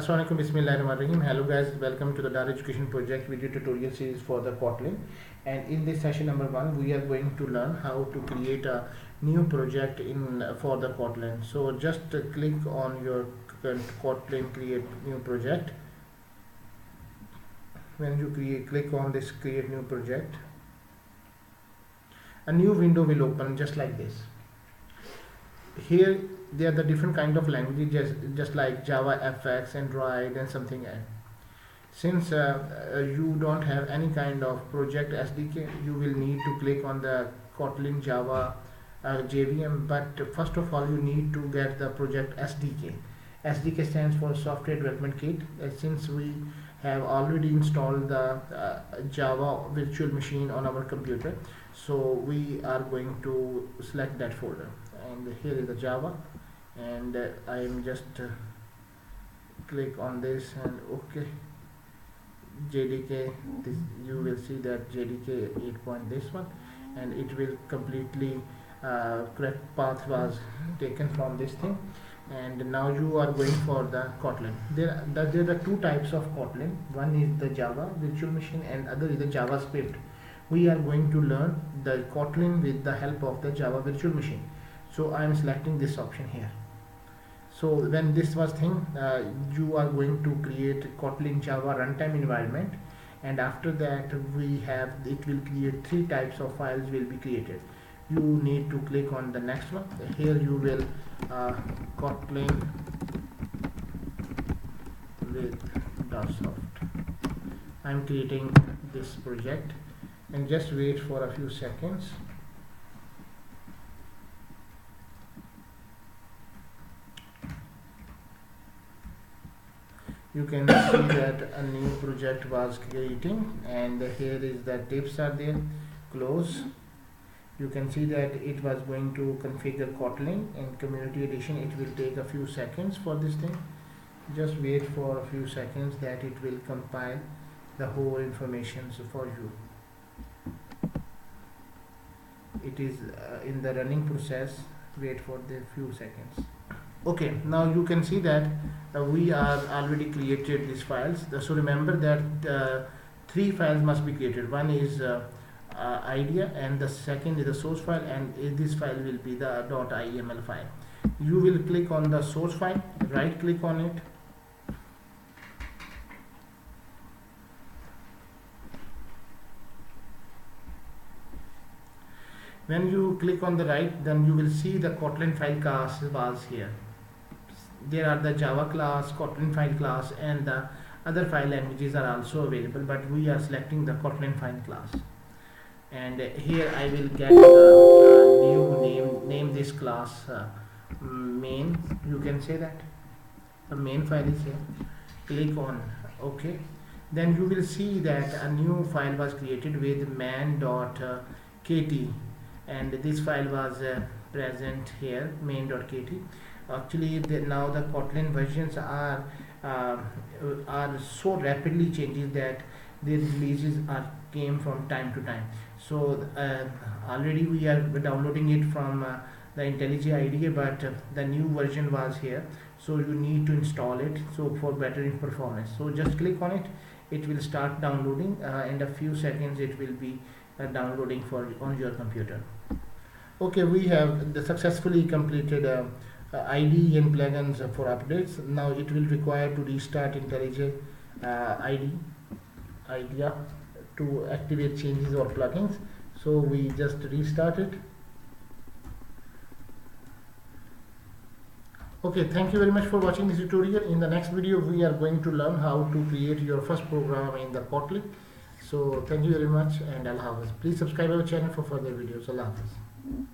Assalamualaikum, Bismillahirrahmanirrahim. Hello guys, welcome to the Dara Education Project video tutorial series for the Kotlin. And in this session number 1, we are going to learn how to create a new project for the Kotlin. So just click on your Kotlin create new project. When you click on this create new project, a new window will open just like this. Here there are the different kind of languages just like Java, FX, Android and something else. Since you don't have any kind of project SDK, you will need to click on the Kotlin Java JVM, but first of all you need to get the project SDK. SDK stands for Software Development Kit. Since we have already installed the Java virtual machine on our computer, so we are going to select that folder, and here is the Java, and I am just click on this and okay. JDK, this you will see that JDK 8 this one, and it will completely correct path was taken from this thing. And now you are going for the Kotlin. There are two types of Kotlin. One is the Java virtual machine and other is the JavaScript. We are going to learn the Kotlin with the help of the Java virtual machine. So I am selecting this option here. So when this was thing, you are going to create Kotlin Java runtime environment, and after that it will create 3 types of files will be created. You need to click on the next one. Here you will Kotlin with .soft. I am creating this project, and just wait for a few seconds. You can see that a new project was creating, and here is the tips are there. Close. You can see that it was going to configure Kotlin in Community Edition. It will take a few seconds for this thing. Just wait for a few seconds that it will compile the whole information for you. It is in the running process. Wait for the few seconds. Okay, now you can see that we are already created these files. So remember that 3 files must be created. One is idea, and the second is the source file, and this file will be the .iml file. You will click on the source file, right click on it, when you click on the right, then you will see the Kotlin file class was here. There are the Java class, Kotlin file class, and the other file languages are also available, but we are selecting the Kotlin file class. And here I will get the new name this class main. You can say that the main file is here. Click on OK. Then you will see that a new file was created with main.kt, and this file was present here, main.kt. Actually now the Kotlin versions are so rapidly changing that the releases came from time to time. So already we are downloading it from the IntelliJ IDEA, but the new version was here, so you need to install it so for better performance. So just click on it, it will start downloading, in a few seconds it will be downloading on your computer. Okay, we have successfully completed IDE and plugins for updates. Now it will require to restart IntelliJ IDEA to activate changes or plugins. So we just restart it. Okay, thank you very much for watching this tutorial. In the next video we are going to learn how to create your first program in the Kotlin. So thank you very much, and Allah Hafiz. Please subscribe our channel for further videos. Allah Hafiz.